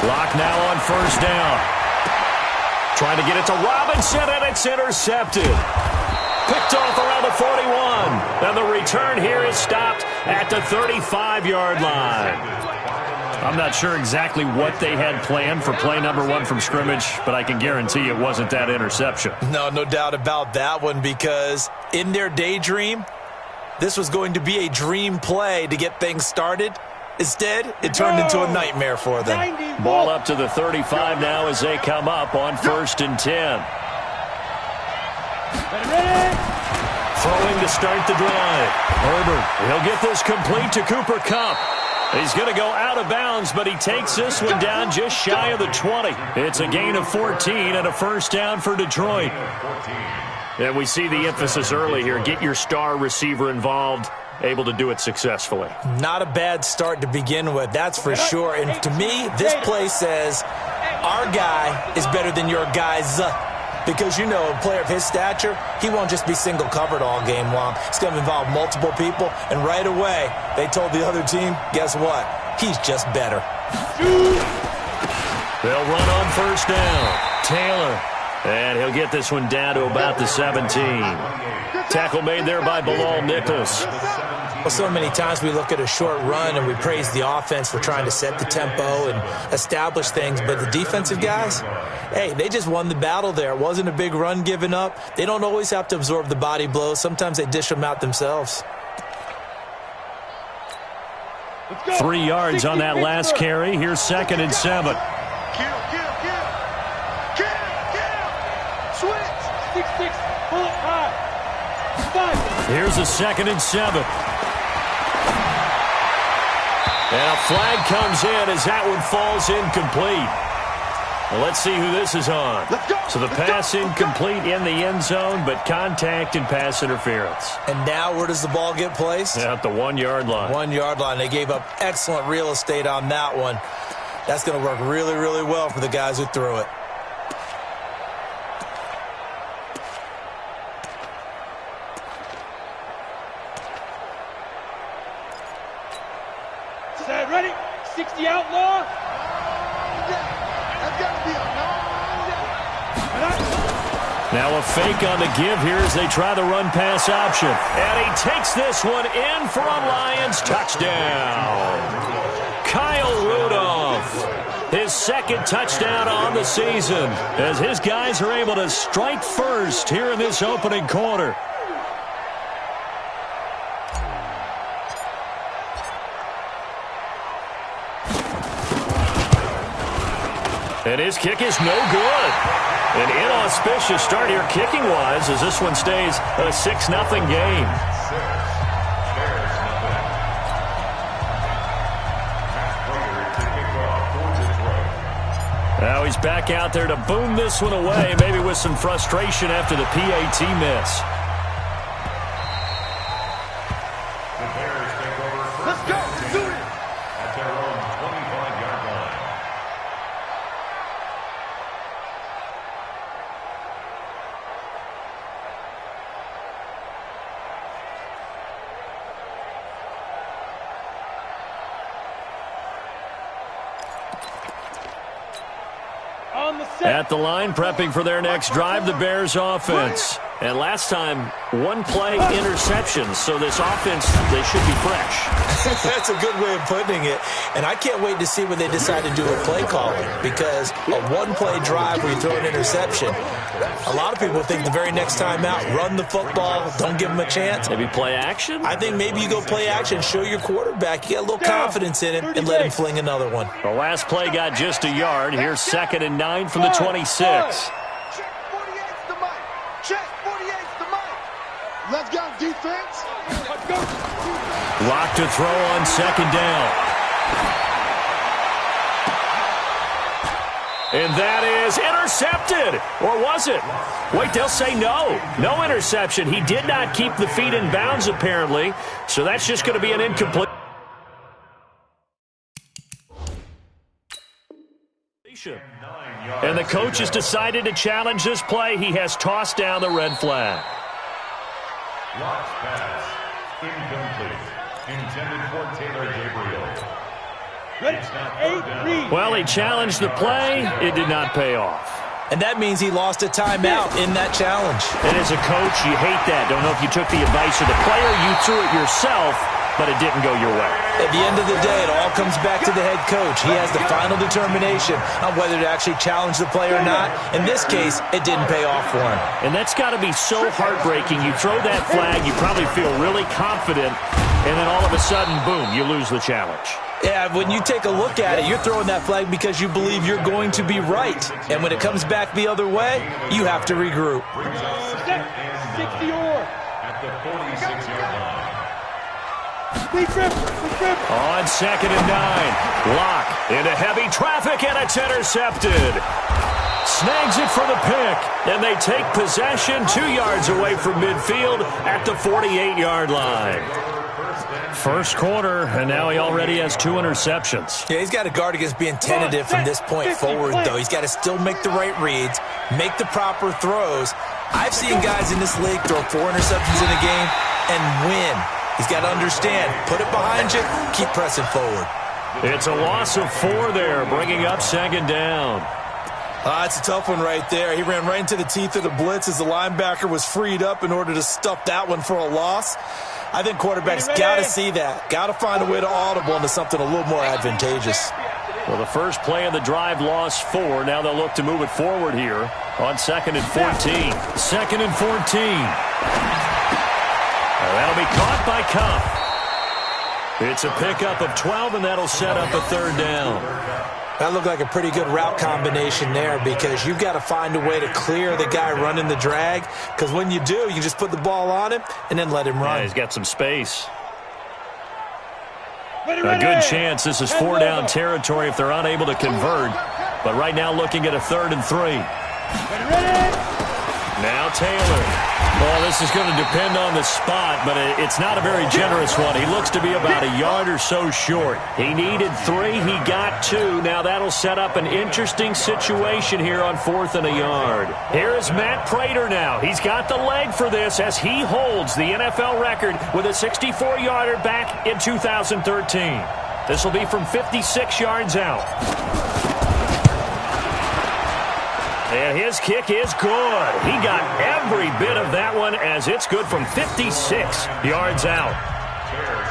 Clock now on first down. Trying to get it to Robinson, and it's intercepted. Picked off around the 41. And the return here is stopped at the 35-yard line. I'm not sure exactly what they had planned for play number 1 from scrimmage, but I can guarantee it wasn't that interception. No doubt about that one, because in their daydream, this was going to be a dream play to get things started. Instead, it turned into a nightmare for them. Ball up to the 35 now as they come up on 1st and 10. Throwing to start the drive. Herbert, he'll get this complete to Cooper Kupp. He's going to go out of bounds, but he takes this one down just shy of the 20. It's a gain of 14 and a first down for Detroit. And we see the emphasis early here. Get your star receiver involved. Able to do it successfully. Not a bad start to begin with, that's for sure. And to me, this play says our guy is better than your guy's. Because, you know, a player of his stature, he won't just be single covered all game long. It's going to involve multiple people. And right away, they told the other team, guess what? He's just better. They'll run on first down. Taylor. And he'll get this one down to about the 17. Tackle made there by Bilal Nichols. Well, so many times we look at a short run and we praise the offense for trying to set the tempo and establish things. But the defensive guys, hey, they just won the battle there. It wasn't a big run given up. They don't always have to absorb the body blows. Sometimes they dish them out themselves. 3 yards on that last carry. Here's 2nd and 7. Here's a 2nd and 7. And a flag comes in as that one falls incomplete. Well, let's see who this is on. So the pass incomplete in the end zone, but contact and pass interference. And now where does the ball get placed? At the 1-yard line. 1-yard line. They gave up excellent real estate on that one. That's going to work really, really well for the guys who threw it. Ready? 60 outlaw. Now a fake on the give here as they try the run-pass option. And he takes this one in for a Lions touchdown. Kyle Rudolph, his 2nd touchdown on the season, as his guys are able to strike first here in this opening quarter. And his kick is no good. An inauspicious start here kicking-wise as this one stays a 6-0 game. Now he's back out there to boom this one away, maybe with some frustration after the PAT miss. Let's go. Do it. At their own 25-yard line. At the line, prepping for their next drive, the Bears offense. And last time, 1-play interceptions, so this offense, they should be fresh. That's a good way of putting it. And I can't wait to see when they decide to do a play calling, because a 1-play drive where you throw an interception, a lot of people think the very next time out, run the football, don't give them a chance. Maybe play action? I think maybe you go play action, show your quarterback, you get a little confidence in him, and let him fling another one. The last play got just a yard. Here's 2nd and 9 from the 26. Let's go, defense. Let's go. Lock to throw on 2nd down. And that is intercepted. Or was it? Wait, they'll say no. No interception. He did not keep the feet in bounds, apparently. So that's just going to be an incomplete. And the coach has decided to challenge this play. He has tossed down the red flag. Lock's pass, incomplete. Intended for Taylor Gabriel. Ready? 8, read. Well, he challenged the play. It did not pay off. And that means he lost a timeout in that challenge. And as a coach, you hate that. Don't know if you took the advice of the player, you threw it yourself, but it didn't go your way. At the end of the day, it all comes back to the head coach. He has the final determination on whether to actually challenge the play or not. In this case, it didn't pay off for him. And that's got to be so heartbreaking. You throw that flag, you probably feel really confident, and then all of a sudden, boom, you lose the challenge. Yeah, when you take a look at it, you're throwing that flag because you believe you're going to be right. And when it comes back the other way, you have to regroup. 60 or. At the 46-yard line. On 2nd and 9, Locke into heavy traffic, and it's intercepted. Snags it for the pick, and they take possession 2 yards away from midfield at the 48-yard line. First quarter, and now he already has 2 interceptions. Yeah, he's got to guard against being tentative from this point forward, though. He's got to still make the right reads, make the proper throws. I've seen guys in this league throw 4 interceptions in a game and win. He's got to understand, put it behind you, keep pressing forward. It's a loss of 4 there, bringing up 2nd down. It's a tough one right there. He ran right into the teeth of the blitz as the linebacker was freed up in order to stuff that one for a loss. I think quarterbacks got to see that. Got to find a way to audible into something a little more advantageous. Well, the first play of the drive lost 4. Now they'll look to move it forward here on 2nd and 14. 2nd and 14. That'll be caught by Cup. It's a pickup of 12, and that'll set up a 3rd down. That looked like a pretty good route combination there because you've got to find a way to clear the guy running the drag, because when you do, you just put the ball on him and then let him run. Yeah, he's got some space. A good chance this is 4 down territory if they're unable to convert. But right now looking at a 3rd and 3. Now Taylor. Well, this is going to depend on the spot, but it's not a very generous one. He looks to be about a yard or so short. He needed 3. He got 2. Now that'll set up an interesting situation here on 4th and a yard. Here is Matt Prater now. He's got the leg for this as he holds the NFL record with a 64-yarder back in 2013. This will be from 56 yards out. And his kick is good. He got every bit of that one as it's good from 56 yards out.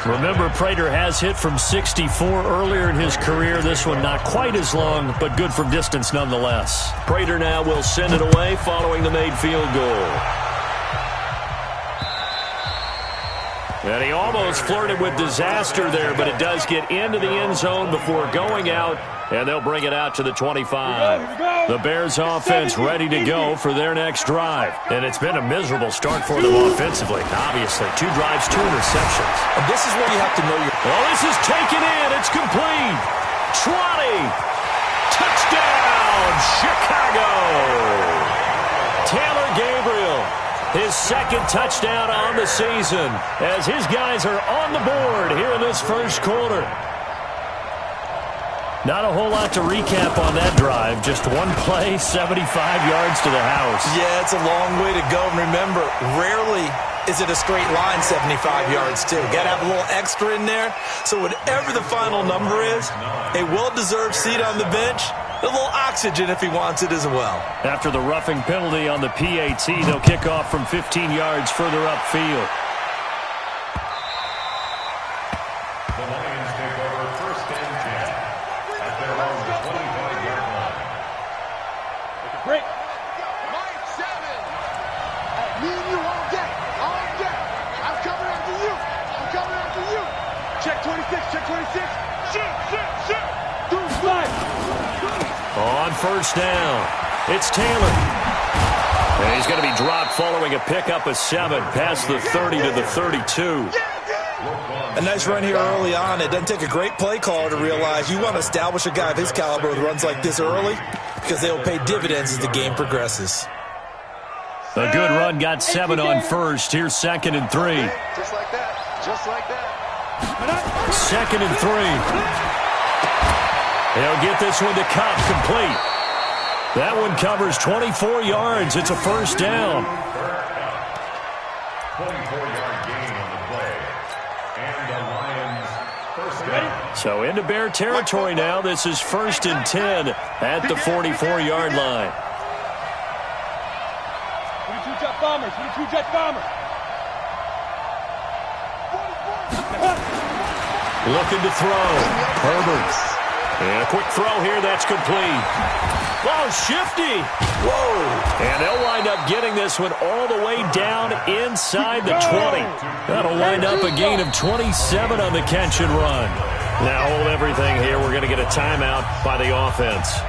Remember, Prater has hit from 64 earlier in his career. This one not quite as long, but good from distance nonetheless. Prater now will send it away following the made field goal. And he almost flirted with disaster there, but it does get into the end zone before going out, and they'll bring it out to the 25. The Bears offense ready to go for their next drive. And it's been a miserable start for them offensively. Obviously, 2 drives, 2 interceptions. And this is where you have to know your... Oh, this is taken in. It's complete. 20. Touchdown, Chicago. Taylor Gabriel. His 2nd touchdown on the season as his guys are on the board here in this first quarter. Not a whole lot to recap on that drive. Just one play, 75 yards to the house. Yeah, it's a long way to go. And remember, rarely is it a straight line 75 yards, too. Got to have a little extra in there. So whatever the final number is, a well-deserved seat on the bench, a little oxygen if he wants it as well. After the roughing penalty on the PAT, they'll kick off from 15 yards further upfield. The Lions take over 1st and 10 at their own 25-yard line. Break. Mike 7. Me and you all day. All day. I'm coming after you. I'm coming after you. Check 26. Check 26. Shit. Through flag. On 1st down, it's Taylor. And he's going to be dropped following a pickup of 7 past the 30 to the 32. A nice run here early on. It doesn't take a great play caller to realize you want to establish a guy of his caliber with runs like this early because they will pay dividends as the game progresses. A good run got 7 on 1st. Here's 2nd and 3. Just like that. Just like that. 2nd and 3. They'll get this one to Cup, complete. That one covers 24 yards. It's a 1st down. 24-yard gain on the play. And the Lions 1st down. So into Bear territory now. This is 1st and 10 at the 44-yard line. 22 Jet Bombers. 22 Jet Bombers. Looking to throw. Herbert. And a quick throw here. That's complete. Oh, shifty. Whoa. And they'll wind up getting this one all the way down inside the 20. That'll wind up a gain of 27 on the catch and run. Now hold everything here. We're going to get a timeout by the offense.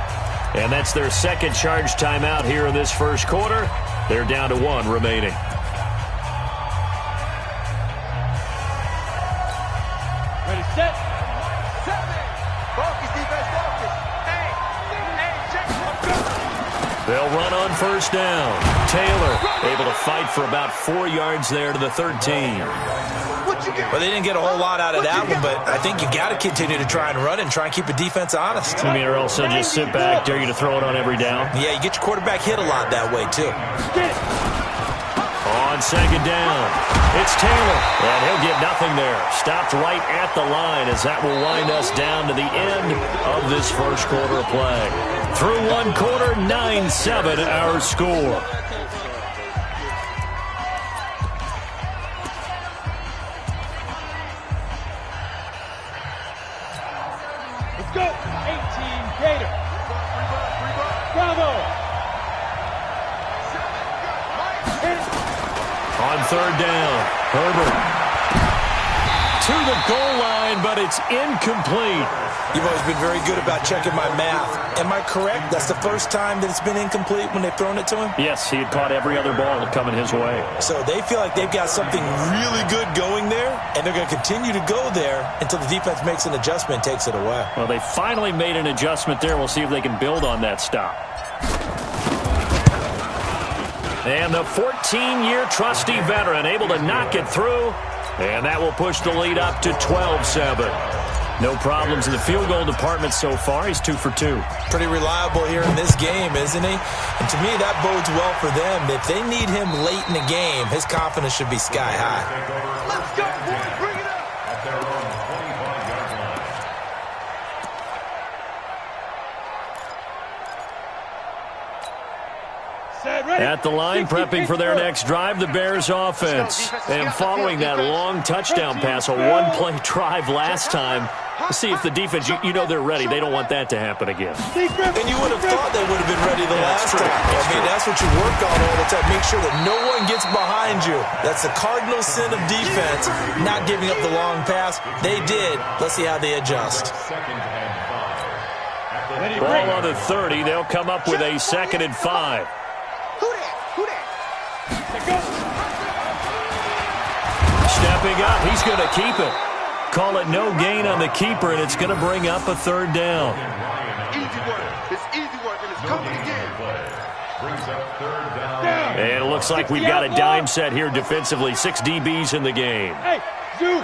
And that's their second charge timeout here in this first quarter. They're down to 1 remaining. Ready, set. Focus, defense, focus. Hey, check. They'll run on first down. Taylor able to fight for about 4 yards there to the 13. What you got? Well, they didn't get a whole lot out of that one, but I think you got to continue to try and run and try and keep the defense honest. I mean, or else they'll just sit back, dare you to throw it on every down. Yeah, you get your quarterback hit a lot that way, too. On second down, it's Taylor, and he'll get nothing there. Stopped right at the line as that will wind us down to the end of this first quarter of play. Through 1 quarter, 9-7 our score. Let's go. 18 Gator. Bravo. On third down, Herbert to the goal line, but it's incomplete. You've always been very good about checking my math. Am I correct? That's the first time that it's been incomplete when they've thrown it to him? Yes, he had caught every other ball coming his way. So they feel like they've got something really good going there, and they're going to continue to go there until the defense makes an adjustment and takes it away. Well, they finally made an adjustment there. We'll see if they can build on that stop. And the 14-year trusty veteran able to knock it through, and that will push the lead up to 12-7. No problems in the field goal department so far. He's 2 for 2. Pretty reliable here in this game, isn't he? And to me, that bodes well for them. If they need him late in the game, his confidence should be sky high. Let's go, boys. Bring it up. At their own 25-yard line. At the line, prepping for their next drive, the Bears offense. And following that long touchdown pass, a one-play drive last time, let's see if the defense, you know they're ready. They don't want that to happen again. And you would have thought they would have been ready the last time. I mean, that's what you work on all the time. Make sure that no one gets behind you. That's the cardinal sin of defense, not giving up the long pass. They did. Let's see how they adjust. Second and 5. Ball on the 30. They'll come up with a 2nd and 5. Stepping up, he's going to keep it. Call it no gain on the keeper, and it's going to bring up a 3rd down. Easy work. It's easy work, and it's coming again. Brings up 3rd down. And it looks like we've got a dime set here defensively. 6 DBs in the game. Hey, Zoo.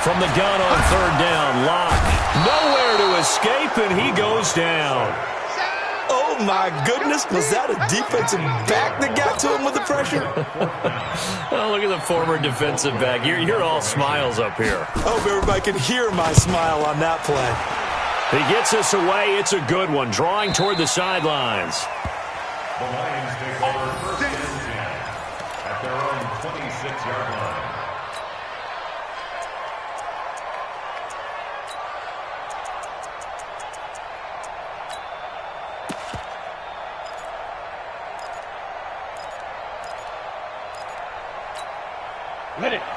From the gun on 3rd down, Locke. Nowhere to escape, and he goes down. Oh, my goodness. Was that a defensive back that got to him with the pressure? Oh, look at the former defensive back. You're all smiles up here. I hope everybody can hear my smile on that play. He gets us away. It's a good one. Drawing toward the sidelines. The Lions take over 1st and 10 at their own 26-yard line.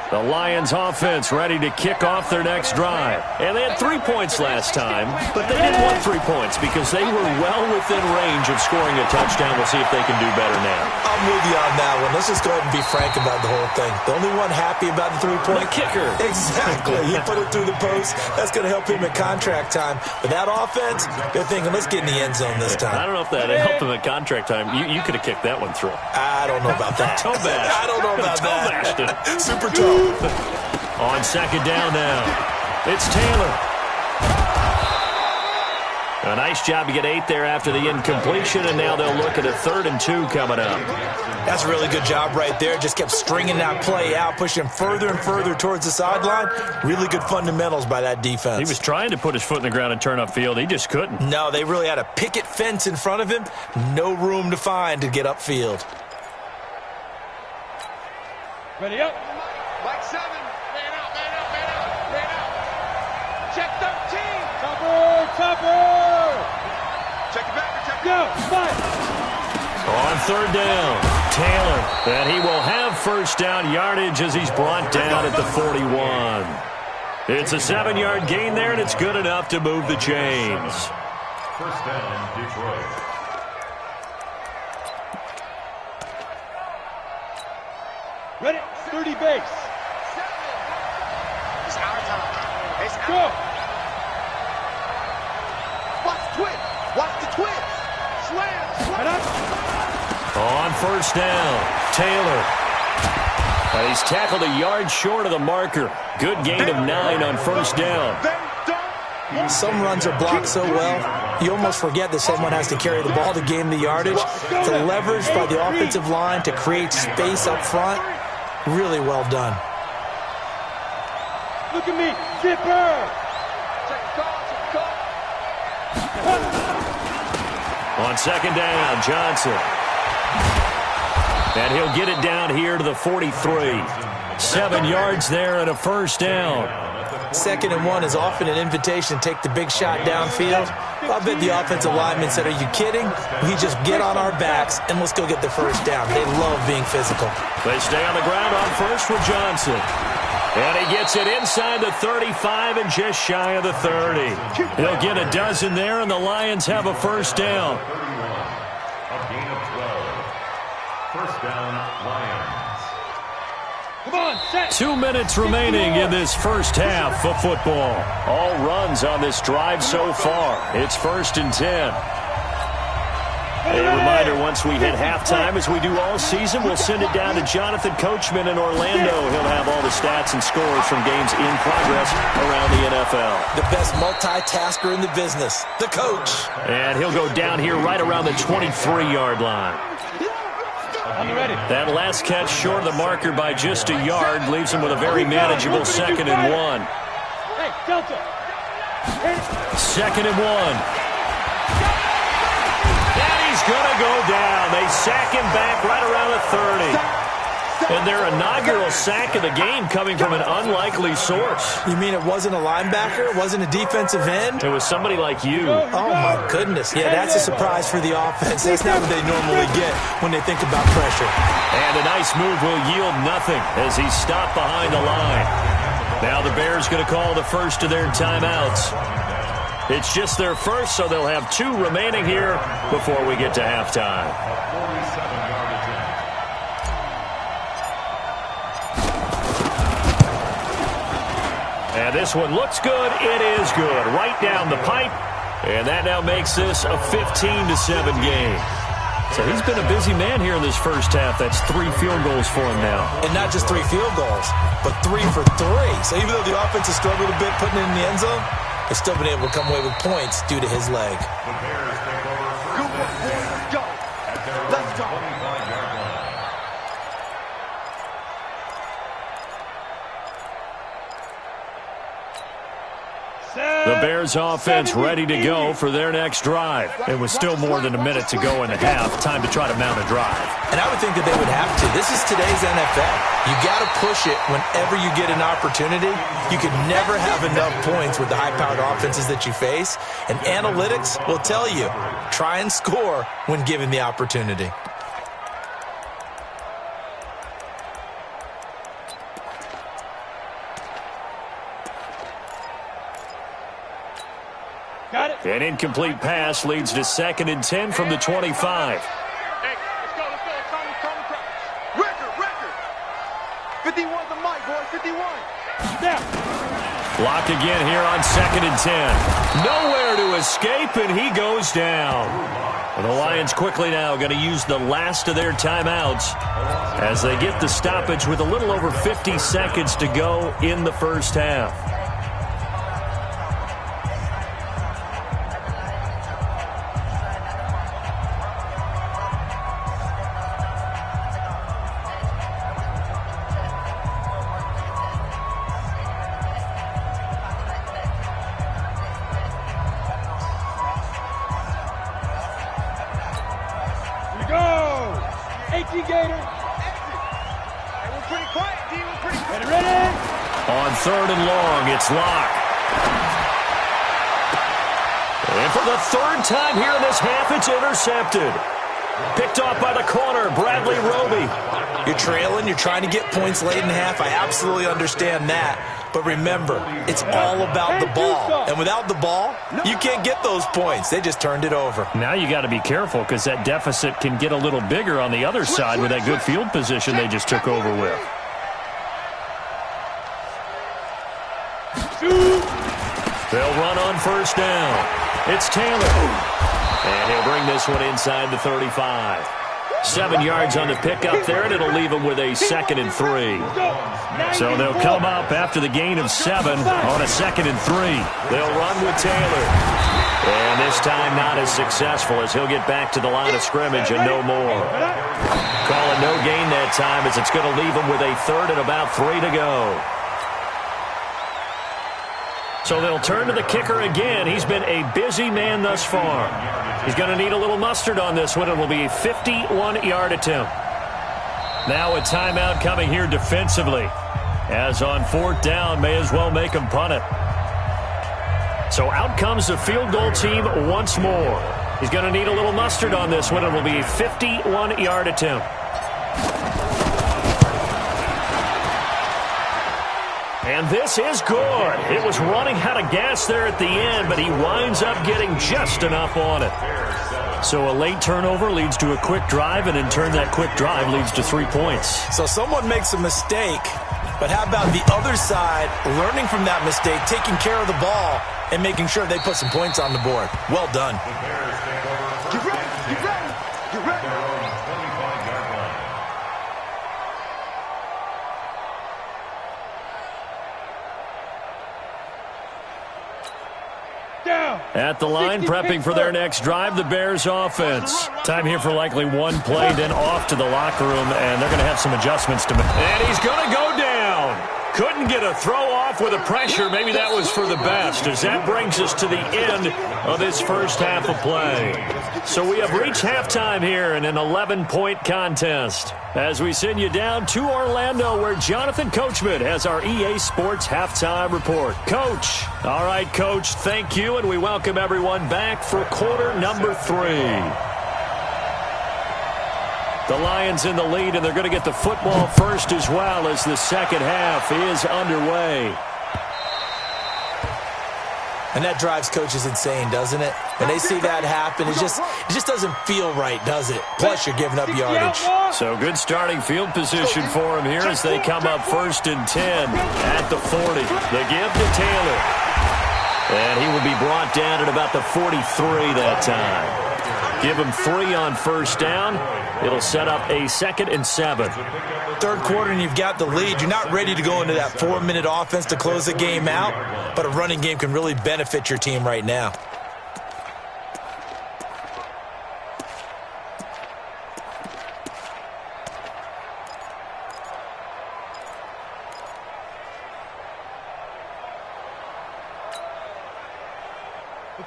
The Lions offense ready to kick off their next drive. And they had 3 points last time, but they didn't want 3 points because they were well within range of scoring a touchdown. We'll see if they can do better now. I'm with you on that one. Let's just go ahead and be frank about the whole thing. The only one happy about the 3-point? The kicker. Exactly. He put it through the post. That's going to help him at contract time. But that offense, they're thinking, let's get in the end zone this time. I don't know if that helped him at contract time. You could have kicked that one through. I don't know about that. Toe bash. I don't know about Toe bashed it. that. Super toe. On 2nd down now, it's Taylor. A nice job to get 8 there after the incompletion, and now they'll look at a 3rd and 2 coming up. That's a really good job right there. Just kept stringing that play out, pushing further and further towards the sideline. Really good fundamentals by that defense. He was trying to put his foot in the ground and turn upfield. He just couldn't. No, they really had a picket fence in front of him. No room to find to get upfield. Ready up. Like 7. Man out, man out, man out, man out. Check 13. Cover. Check it back, check it Go. back. Fight. On 3rd down, Taylor. And he will have first down yardage as he's brought down at the 41. It's a 7-yard gain there, and it's good enough to move the chains. First down, Detroit. Ready. 30 base. 7. It's our time. It's Go. our. Watch the twist. Watch the twist. Slam. Head up. On first down, Taylor. And he's tackled a yard short of the marker. Good gain of 9 on first down. Some runs are blocked so well, you almost forget that someone has to carry the ball to gain the yardage. The leverage by the offensive line to create space up front, really well done. Look at me. Zipper. Check the call. Check the call. On 2nd down, Johnson. And he'll get it down here to the 43. 7 yards there and a first down. 2nd and 1 is often an invitation to take the big shot downfield. I bet the offensive lineman said, "Are you kidding? We just get on our backs and let's go get the first down." They love being physical. They stay on the ground on first with Johnson. And he gets it inside the 35 and just shy of the 30. He'll get a dozen there, and the Lions have a first down. 31. A gain of 12. First down, Lions. Come on. Set. 2 minutes remaining in this first half of football. All runs on this drive so far. It's 1st and 10. A reminder, once we hit halftime, as we do all season, we'll send it down to Jonathan Coachman in Orlando. He'll have all the stats and scores from games in progress around the NFL. The best multitasker in the business, the coach. And he'll go down here right around the 23-yard line. I'm ready. That last catch short of the marker by just a yard leaves him with a very manageable 2nd and 1. Hey, Delta. 2nd and 1. Gonna go down. They sack him back right around the 30. And their inaugural sack of the game coming from an unlikely source. You mean it wasn't a linebacker? It wasn't a defensive end? It was somebody like you. Oh, my goodness. Yeah, that's a surprise for the offense. That's not what they normally get when they think about pressure. And a nice move will yield nothing as he's stopped behind the line. Now the Bears going to call the first of their timeouts. It's just their first, so they'll have 2 remaining here before we get to halftime. A 47-yard attempt. And this one looks good. It is good. Right down the pipe. And that now makes this a 15-7 game. So he's been a busy man here in this first half. That's 3 field goals for him now. And not just 3 field goals, but 3 for 3. So even though the offense has struggled a bit putting it in the end zone, they've still been able to come away with points due to his leg. The Bears take over first Let's go. at their Let's go. 25-yard line. The Bears offense ready to go for their next drive. It was still more than a minute to go in the half. Time to try to mount a drive. And I would think that they would have to. This is today's NFL. You got to push it whenever you get an opportunity. You can never have enough points with the high-powered offenses that you face. And analytics will tell you, try and score when given the opportunity. Got it. An incomplete pass leads to 2nd and 10 from the 25. Hey, let's go. Tommy. Record. 51's the mic, boy. 51. Snap. Blocked again here on 2nd and 10. Nowhere to escape, and he goes down. And the Lions quickly now going to use the last of their timeouts as they get the stoppage with a little over 50 seconds to go in the first half. Gator. We're pretty quiet, D. We're pretty quiet. Ready? On 3rd and long, it's Locke. And for the 3rd time here in this half, it's intercepted. Picked off by the corner, Bradley Roby. You're trailing, you're trying to get points late in half. I absolutely understand that. But remember, it's all about the ball. And without the ball, you can't get those points. They just turned it over. Now you got to be careful because that deficit can get a little bigger on the other side with that good field position they just took over with. They'll run on 1st down. It's Taylor. And he'll bring this one inside the 35. 7 yards on the pickup there, and it'll leave him with a 2nd and 3. So they'll come up after the gain of 7 on a 2nd and 3. They'll run with Taylor. And this time not as successful as he'll get back to the line of scrimmage and no more. Calling no gain that time as it's going to leave him with a 3rd and about 3 to go. So they'll turn to the kicker again. He's been a busy man thus far. He's going to need a little mustard on this one. It will be a 51-yard attempt. Now a timeout coming here defensively. As on 4th down, may as well make him punt it. So out comes the field goal team once more. He's going to need a little mustard on this one. It will be a 51-yard attempt. And this is good. It was running out of gas there at the end, but he winds up getting just enough on it. So a late turnover leads to a quick drive, and in turn that quick drive leads to 3 points. So someone makes a mistake, but how about the other side learning from that mistake, taking care of the ball, and making sure they put some points on the board? Well done. Get ready. Get ready. Get ready. At the line, prepping for their next drive, the Bears offense. Time here for likely one play, then off to the locker room, and they're going to have some adjustments to make. And he's going to go down. Couldn't get a throw off with the pressure. Maybe that was for the best, as that brings us to the end of this first half of play. So we have reached halftime here in an 11-point contest. As we send you down to Orlando, where Jonathan Coachman has our EA Sports halftime report. Coach. All right, Coach, thank you, and we welcome everyone back for quarter number 3. The Lions in the lead, and they're going to get the football first as well as the second half is underway. And that drives coaches insane, doesn't it? When they see that happen, it just doesn't feel right, does it? Plus, you're giving up yardage. So good starting field position for him here as they come up 1st and 10 at the 40. The give to Taylor. And he will be brought down at about the 43 that time. Give him 3 on 1st down. It'll set up a 2nd and 7. 3rd quarter and you've got the lead. You're not ready to go into that 4-minute offense to close the game out, but a running game can really benefit your team right now.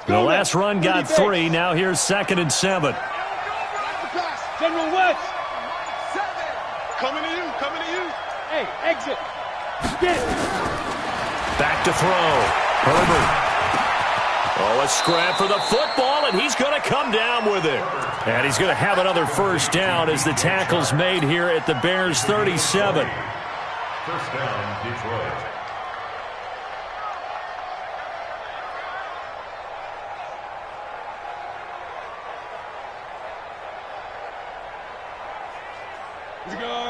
The last run got 3. Now here's 2nd and 7. General West. 7. Coming to you. Coming to you. Hey, exit. Get it. Back to throw. Herbert. Oh, a scrap for the football, and he's going to come down with it. And he's going to have another 1st down as the tackle's made here at the Bears' 37. 1st down, Detroit.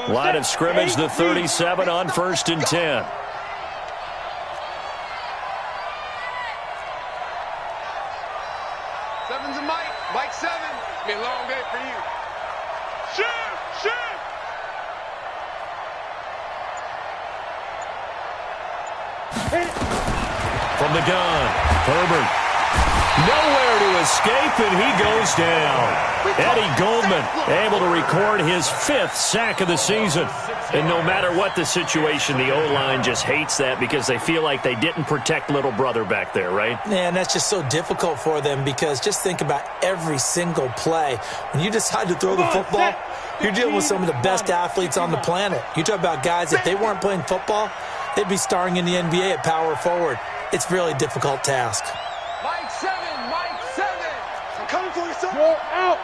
Line of scrimmage, the 37 on 1st and 10. Seven's a Mike. Mike 7. It's been a long day for you. Shoot! Shoot! From the gun, Herbert. Nowhere to escape, and he goes down. Eddie Goldman able to record his 5th sack of the season. And no matter what the situation, the O-line just hates that because they feel like they didn't protect little brother back there, right? Man, that's just so difficult for them because just think about every single play. When you decide to throw the football, You're dealing with some of the best athletes on the planet. You talk about guys, if they weren't playing football, they'd be starring in the NBA at power forward. It's a really difficult task. Mike 7, Mike 7. I'm coming for you, son. Go out.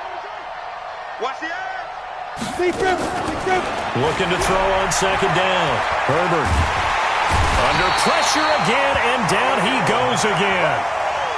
Watch the air. Defense. Looking to throw on second down. Herbert under pressure again, and down he goes again.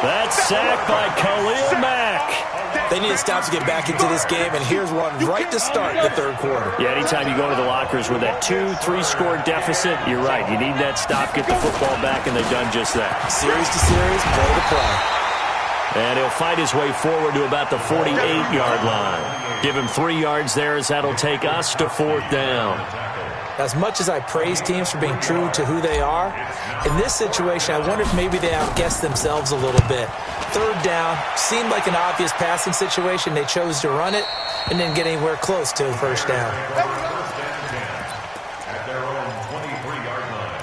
That's sacked by Khalil Mack. They need to stop to get back into this game, and here's one right to start the third quarter. Yeah, anytime you go to the lockers with that 2-3 score deficit, you're right. You need that stop, get the football back, and they've done just that. Series to series, play to play. And he'll fight his way forward to about the 48-yard line. Give him 3 yards there as that'll take us to fourth down. As much as I praise teams for being true to who they are, in this situation, I wonder if maybe they outguessed themselves a little bit. Third down seemed like an obvious passing situation. They chose to run it and didn't get anywhere close to a first down. At their own 23-yard line.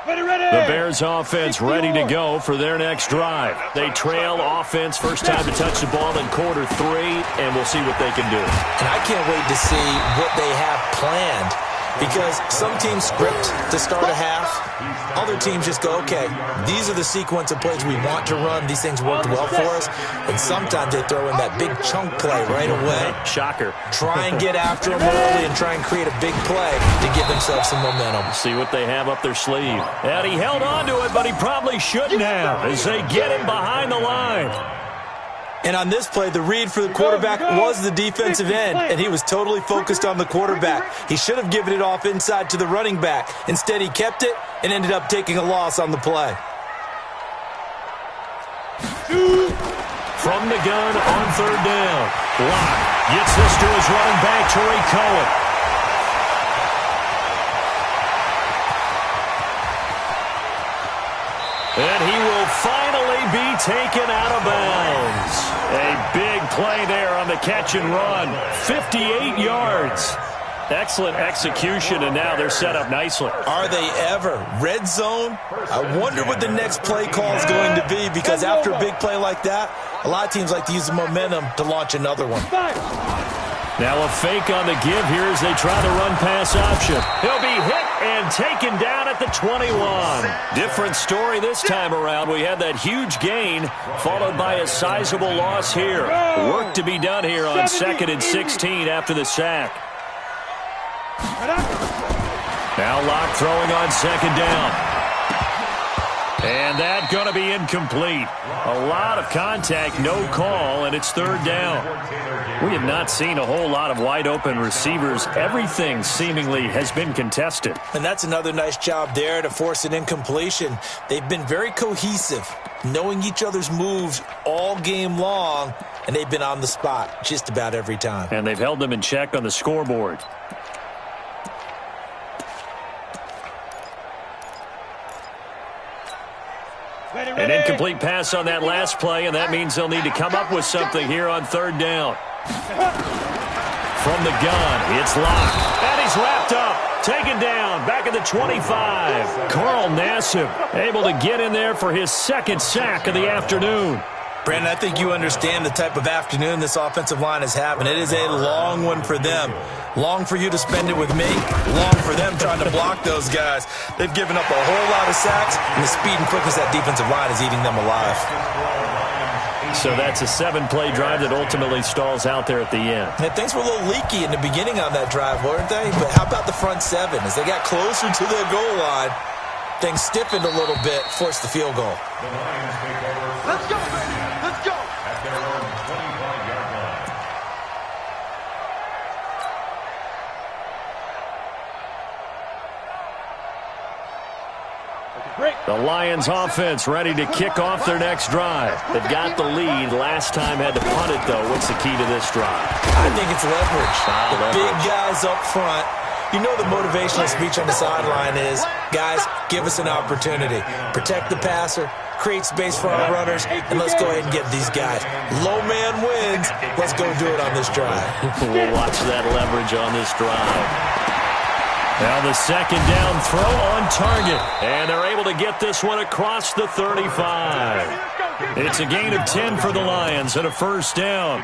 The Bears offense ready to go for their next drive. They trail offense first time to touch the ball in quarter 3, and we'll see what they can do. And I can't wait to see what they have planned, because some teams script to start a half. Other teams just go, okay, these are the sequence of plays we want to run. These things worked well for us. And sometimes they throw in that big chunk play right away. Shocker. Try and get after them early and try and create a big play to give themselves some momentum. See what they have up their sleeve. And he held on to it, but he probably shouldn't have as they get him behind the line. And on this play, the read for the quarterback was the defensive end, and he was totally focused on the quarterback. He should have given it off inside to the running back. Instead, he kept it and ended up taking a loss on the play. From the gun on third down. Locke gets this to his running back, Tariq Cohen. And he will finally be taken out of bounds. A big play there on the catch and run. 58 yards. Excellent execution, and now they're set up nicely. Are they ever? Red zone? I wonder what the next play call is going to be, because after a big play like that, a lot of teams like to use the momentum to launch another one. Now a fake on the give here as they try the run-pass option. He'll be hit and taken down at the 21. Different story this time around. We had that huge gain followed by a sizable loss here. Work to be done here on 2nd and 16 after the sack. Now Locke throwing on second down. And that's going to be incomplete. A lot of contact, no call, and it's third down. We have not seen a whole lot of wide-open receivers. Everything seemingly has been contested. And that's another nice job there to force an incompletion. They've been very cohesive, knowing each other's moves all game long, and they've been on the spot just about every time. And they've held them in check on the scoreboard. An incomplete pass on that last play, and that means they'll need to come up with something here on third down. From the gun, it's Locke. And he's wrapped up. Taken down, back at the 25. Carl Nassib able to get in there for his second sack of the afternoon. Brandon, I think you understand the type of afternoon this offensive line is having. It is a long one for them. Long for you to spend it with me. Long for them trying to block those guys. They've given up a whole lot of sacks, and the speed and quickness of that defensive line is eating them alive. So that's a 7-play drive that ultimately stalls out there at the end. And things were a little leaky in the beginning on that drive, weren't they? But how about the front 7? As they got closer to the goal line, things stiffened a little bit, forced the field goal. Let's go, baby. Let's go. At their own 25-yard line. The Lions offense ready to kick off their next drive. They've got the lead. Last time had to punt it, though. What's the key to this drive? I think it's leverage. The big guys up front. You know the motivational speech on the sideline is, guys, give us an opportunity. Protect the passer, create space for our runners, and let's go ahead and get these guys. Low man wins. Let's go do it on this drive. We'll watch that leverage on this drive. Now the second down throw on target. And they're able to get this one across the 35. It's a gain of 10 for the Lions and a first down.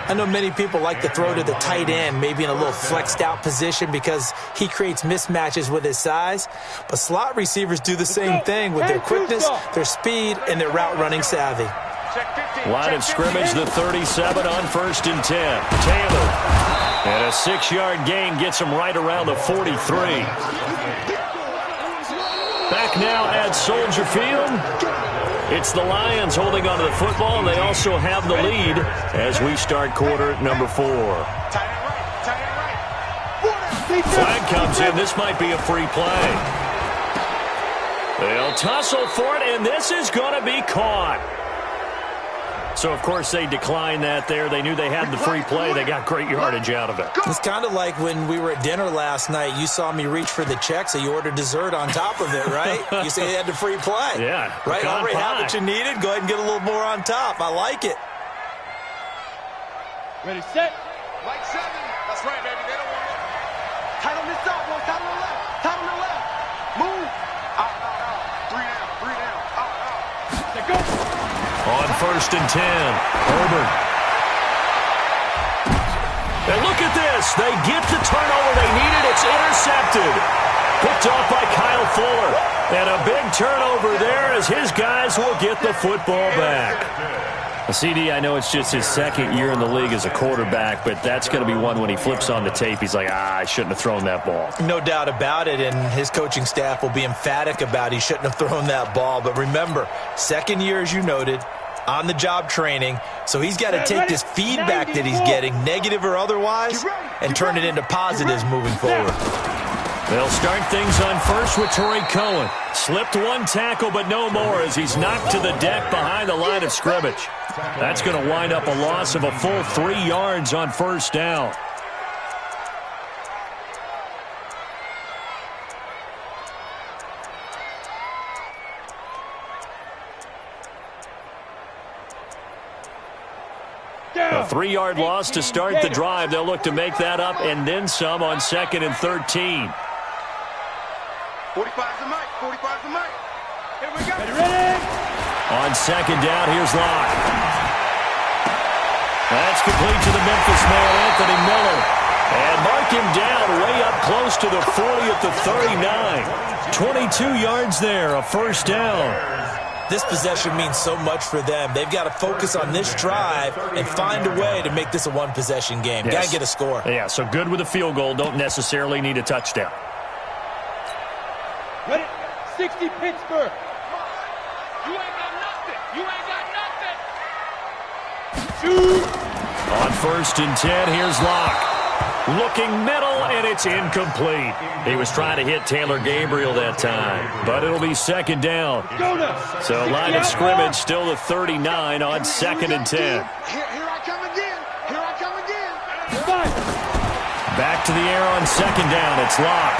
I know many people like to throw to the tight end, maybe in a little flexed out position because he creates mismatches with his size. But slot receivers do the same thing with their quickness, their speed, and their route running savvy. Line of scrimmage, the 37 on 1st and 10. Taylor. And a 6-yard gain gets him right around the 43. Back now at Soldier Field. It's the Lions holding onto the football, and they also have the lead as we start quarter number 4. Flag comes in. This might be a free play. They'll tussle for it, and this is going to be caught. So, of course, they declined that there. They knew they had the free play. They got great yardage out of it. It's kind of like when we were at dinner last night. You saw me reach for the check, so you ordered dessert on top of it, right? You say you had the free play. Yeah. Right? Already have what you needed. Go ahead and get a little more on top. I like it. Ready, set. Like 7. That's right, baby. They don't want it. Tight on this side, boy. Tight on the left. Tight on the left. Move. Out, out, out. 3 down. 3 down. Out, out. Let go. On 1st and 10, Herbert. And look at this. They get the turnover they needed. It's intercepted. Picked off by Kyle Fuller. And a big turnover there as his guys will get the football back. CD, I know it's just his 2nd year in the league as a quarterback, but that's going to be one when he flips on the tape. He's like, I shouldn't have thrown that ball. No doubt about it, and his coaching staff will be emphatic about he shouldn't have thrown that ball. But remember, 2nd year, as you noted, on-the-job training, so he's got to take this feedback that he's getting, negative or otherwise, and turn it into positives moving forward. They'll start things on first with Torrey Cohen. Slipped one tackle, but no more as he's knocked to the deck behind the line of scrimmage. That's going to wind up a loss of a full 3 yards on first down. A 3-yard loss to start the drive. They'll look to make that up and then some on 2nd and 13. 45's the mic. 45's the mic. Here we go. Ready? On 2nd down, here's Locke. That's complete to the Memphis man, Anthony Miller. And mark him down way up close to the 40 at the 39. 22 yards there, a first down. This possession means so much for them. They've got to focus on this drive and find a way to make this a one-possession game. Yes. Got to get a score. Yeah, so good with a field goal. Don't necessarily need a touchdown. Ready? 60 Pittsburgh. You ain't got nothing. You ain't got nothing. Shoot. On 1st and 10, here's Locke. Looking middle, and it's incomplete. He was trying to hit Taylor Gabriel that time, but it'll be 2nd down. So line of scrimmage still the 39 on 2nd and 10. Here I come again. Here I come again. Back to the air on 2nd down. It's Locke.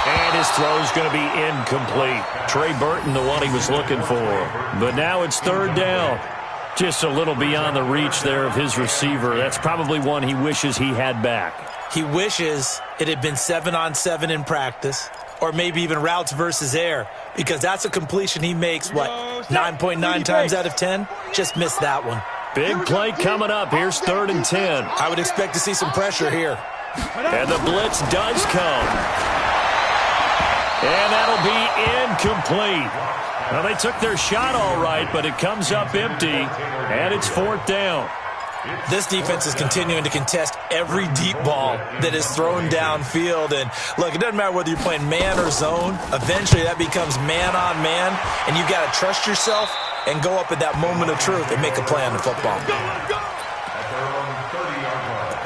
And his throw's going to be incomplete. Trey Burton, the one he was looking for. But now it's 3rd down. Just a little beyond the reach there of his receiver. That's probably one he wishes he had back. He wishes it had been 7-on-7 in practice, or maybe even routes versus air, because that's a completion he makes, 9.9 times out of 10? Just missed that one. Big play coming up. Here's 3rd and 10. I would expect to see some pressure here. And the blitz does come. And that'll be incomplete. Well, they took their shot all right, but it comes up empty, and it's 4th down. This defense is continuing to contest every deep ball that is thrown downfield. And, look, it doesn't matter whether you're playing man or zone. Eventually, that becomes man-on-man, and you've got to trust yourself and go up at that moment of truth and make a play on the football. At their own 30-yard line.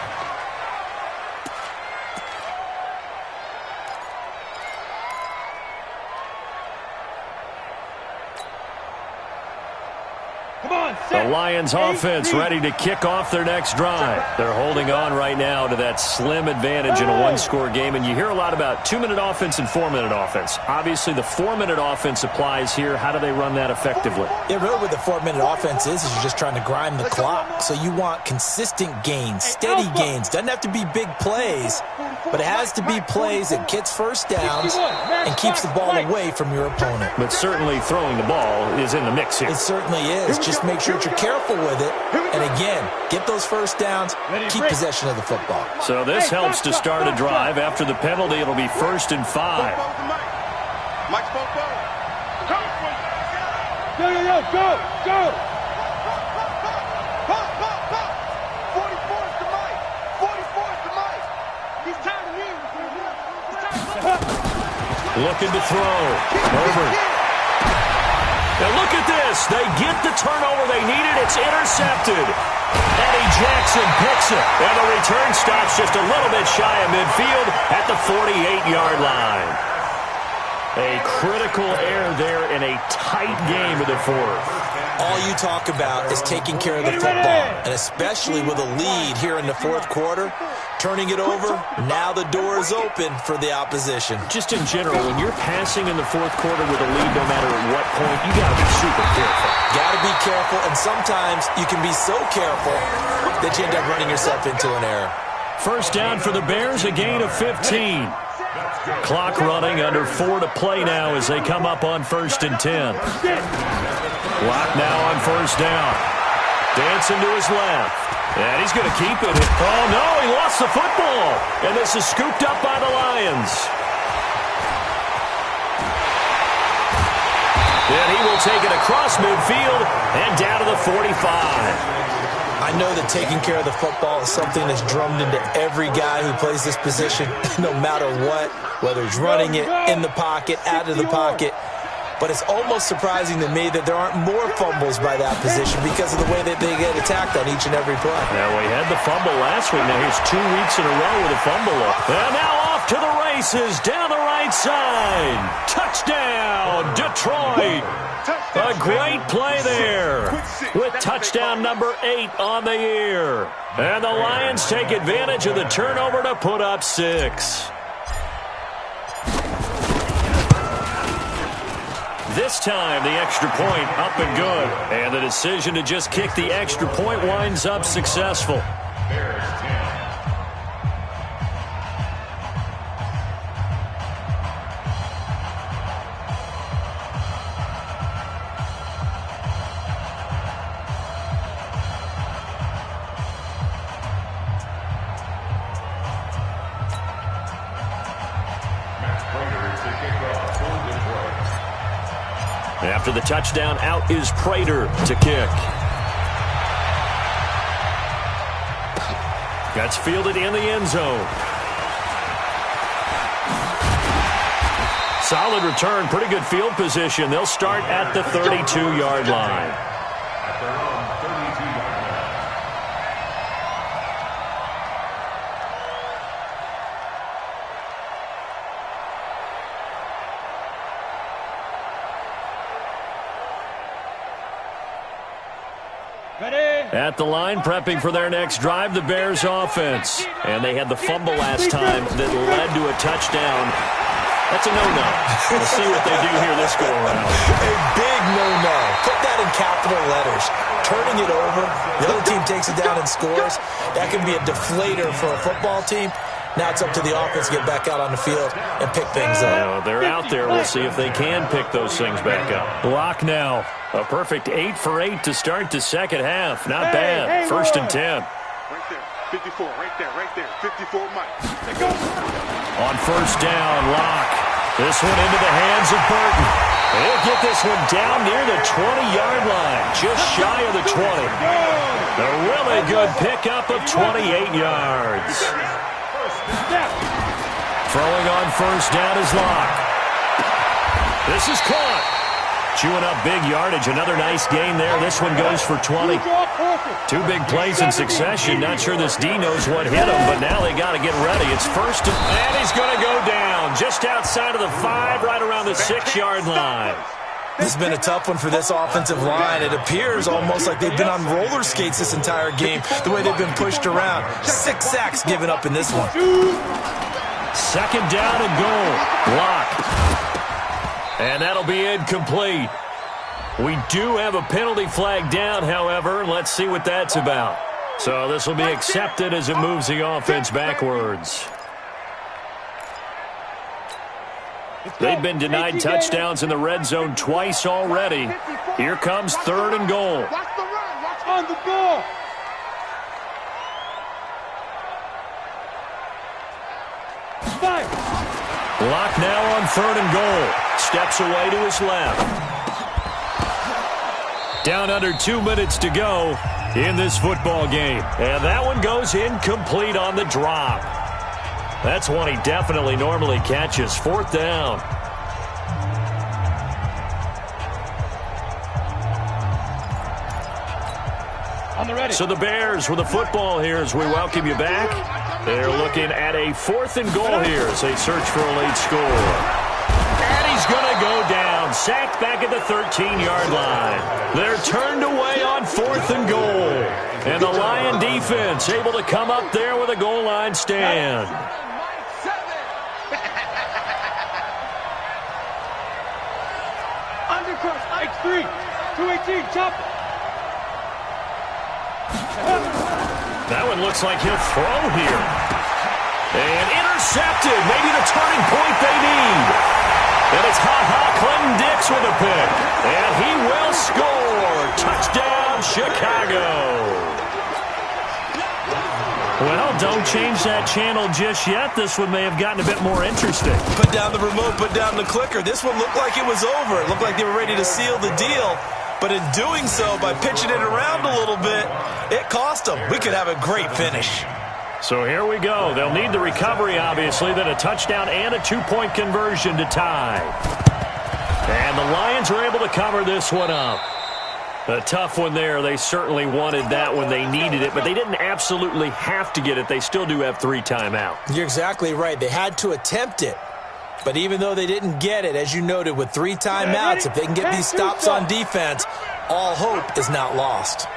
The Lions offense ready to kick off their next drive. They're holding on right now to that slim advantage in a one-score game, and you hear a lot about 2-minute offense and 4-minute offense. Obviously, the 4-minute offense applies here. How do they run that effectively? Yeah, really what the 4-minute offense is you're just trying to grind the clock. So you want consistent gains, steady gains. Doesn't have to be big plays, but it has to be plays that gets first downs and keeps the ball away from your opponent. But certainly throwing the ball is in the mix here. It certainly is. Just make sure that you're careful with it. And again, get those first downs, keep possession of the football. So this helps to start a drive. After the penalty, it'll be 1st and 5. Mike spoke Go! 44 is the Mike. 44 is the Mike. He's tired of me. Looking to throw. Herbert. Now look at this. They get the turnover they needed. It's intercepted. Eddie Jackson picks it. And the return stops just a little bit shy of midfield at the 48-yard line. A critical error there in a tight game of the fourth. All you talk about is taking care of the football, and especially with a lead here in the fourth quarter, turning it over, now the door is open for the opposition. Just in general, when you're passing in the fourth quarter with a lead, no matter at what point, you got to be super careful. Got to be careful, and sometimes you can be so careful that you end up running yourself into an error. First down for the Bears, a gain of 15. Clock running, under 4 to play now as they come up on 1st and 10. Clock now on 1st down. Dancing to his left. And he's going to keep it. Oh, no, he lost the football. And this is scooped up by the Lions. And he will take it across midfield and down to the 45. I know that taking care of the football is something that's drummed into every guy who plays this position, no matter what, whether he's running it, in the pocket, out of the pocket. But it's almost surprising to me that there aren't more fumbles by that position because of the way that they get attacked on each and every play. Now, we had the fumble last week. Now, here's 2 weeks in a row with a fumble. And now off to the races, down the right side. Touchdown, Detroit. A great play there with touchdown number 8 on the year. And the Lions take advantage of the turnover to put up 6. This time, the extra point up and good. And the decision to just kick the extra point winds up successful. Bears 10. After the touchdown, out is Prater to kick. That's fielded in the end zone. Solid return, pretty good field position. They'll start at the 32-yard line. At their own 32-yard line. At the line, prepping for their next drive, the Bears offense. And they had the fumble last time that led to a touchdown. That's a no-no. We'll see what they do here this go-around. A big no-no. Put that in capital letters. Turning it over, the other team takes it down and scores. That can be a deflator for a football team. Now it's up to the offense to get back out on the field and pick things up. Now, they're out there. We'll see if they can pick those things back up. Block now. A perfect 8 for 8 to start the second half. Not bad. 1st and 10. Right there. 54. Right there. 54 Mike. On 1st down, Locke. This one into the hands of Burton. He'll get this one down near the 20-yard line, just shy of the 20. A really good pickup of 28 yards. Throwing on 1st down is Locke. This is caught. Chewing up big yardage. Another nice gain there. This one goes for 20. 2 big plays in succession. Not sure this D knows what hit him, but now they got to get ready. It's 1st and he's going to go down just outside of the 5, right around the 6-yard line. This has been a tough one for this offensive line. It appears almost like they've been on roller skates this entire game, the way they've been pushed around. 6 sacks given up in this one. Second down and goal. Blocked. And that'll be incomplete. We do have a penalty flag down, however. Let's see what that's about. So this will be accepted as it moves the offense backwards. They've been denied touchdowns in the red zone twice already. Here comes third and goal. Watch the run. Watch on the ball. Lock now on third and goal. Steps away to his left. Down under 2 minutes to go in this football game. And that one goes incomplete on the drop. That's one he definitely normally catches. Fourth down. So the Bears with the football here as we welcome you back. They're looking at a 4th and goal here as they search for a late score. And he's going to go down. Sacked back at the 13-yard line. They're turned away on 4th and goal. And the Lion defense able to come up there with a goal line stand. Undercross, X3, 218, chop. That one looks like he'll throw here. And intercepted. Maybe the turning point they need. And it's Clinton Dix with a pick. And he will score. Touchdown, Chicago. Well, don't change that channel just yet. This one may have gotten a bit more interesting. Put down the remote, put down the clicker. This one looked like it was over. It looked like they were ready to seal the deal. But in doing so, by pitching it around a little bit, it cost them. We could have a great finish. So here we go. They'll need the recovery, obviously, then a touchdown and a 2-point conversion to tie. And the Lions are able to cover this one up. A tough one there. They certainly wanted that when they needed it, but they didn't absolutely have to get it. They still do have 3 timeouts. You're exactly right. They had to attempt it. But even though they didn't get it, as you noted, with 3 timeouts, if they can get these stops on defense, all hope is not lost.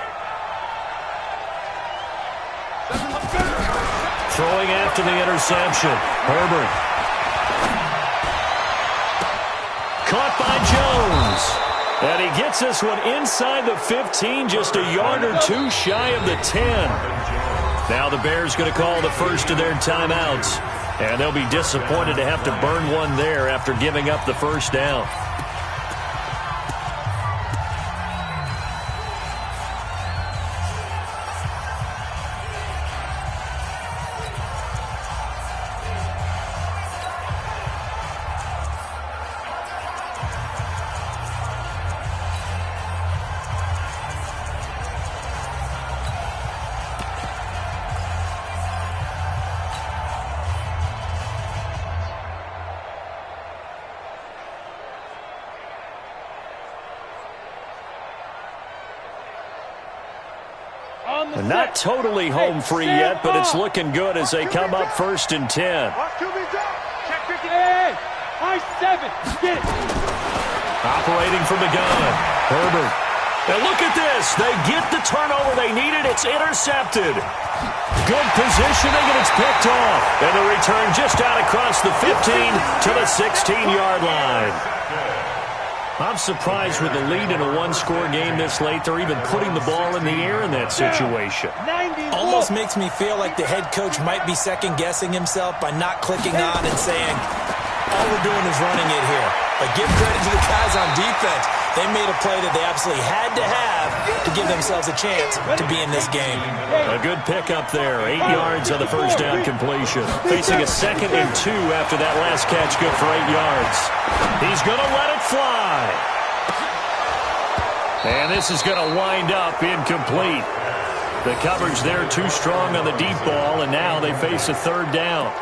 Throwing after the interception. Herbert. Caught by Jones. And he gets this one inside the 15, just a yard or 2 shy of the 10. Now the Bears going to call the first of their timeouts. And they'll be disappointed to have to burn one there after giving up the first down. Not totally home free yet, but it's looking good as they come up 1st and 10. Operating from the gun. Herbert. And look at this. They get the turnover they needed. It's intercepted. Good positioning, and it's picked off. And the return just out across the 15 to the 16-yard line. I'm surprised with the lead in a one-score game this late, they're even putting the ball in the air in that situation. Almost makes me feel like the head coach might be second-guessing himself by not clicking on and saying, all we're doing is running it here. But give credit to the guys on defense. They made a play that they absolutely had to have to give themselves a chance to be in this game. A good pickup there. 8 yards on the first down completion. Facing a 2nd and 2 after that last catch, good for 8 yards. He's going to let it fly. And this is going to wind up incomplete. The coverage there too strong on the deep ball, and now they face a 3rd down.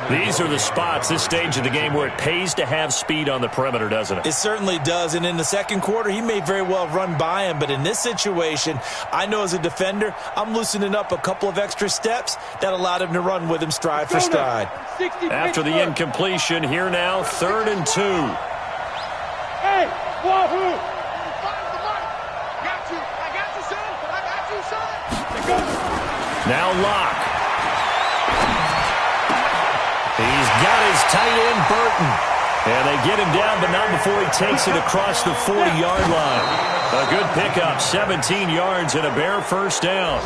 These are the spots, this stage of the game, where it pays to have speed on the perimeter, doesn't it? It certainly does, and in the second quarter, he may very well run by him, but in this situation, I know as a defender, I'm loosening up a couple of extra steps that allowed him to run with him stride for stride. After the incompletion, here now, 3rd and 2. Hey, Wahoo! Now Locke. He's got his tight end, Burton. And they get him down, but not before he takes it across the 40-yard line. A good pickup, 17 yards and a Bear first down.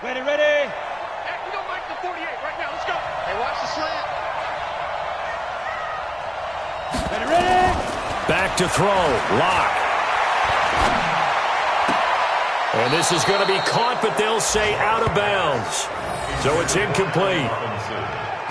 Ready. Hey, we don't like the 48 right now. Let's go. Hey, watch the slant. Ready. Back to throw. Locke. And this is going to be caught, but they'll say out of bounds. So it's incomplete.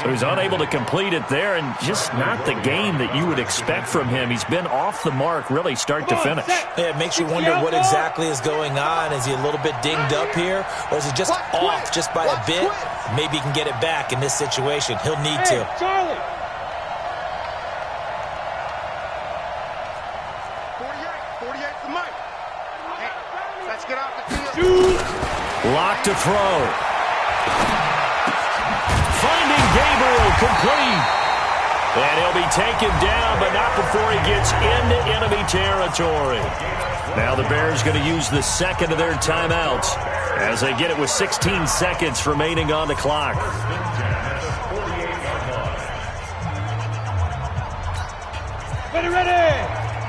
So he's unable to complete it there, and just not the game that you would expect from him. He's been off the mark really start to finish. Yeah, it makes you wonder what exactly is going on. Is he a little bit dinged up here, or is he just off just by a bit? Maybe he can get it back in this situation. He'll need to. Charlie. 48 the mic. Hey, let's get off the field. Locke to throw. Finding Gabriel, complete. And he'll be taken down, but not before he gets into enemy territory. Now the Bears going to use the second of their timeouts as they get it with 16 seconds remaining on the clock. Ready.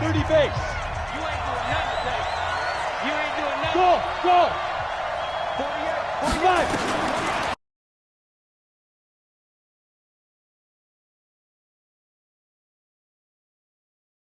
30 base. You ain't doing nothing today. You ain't doing nothing. Go. 48. 45.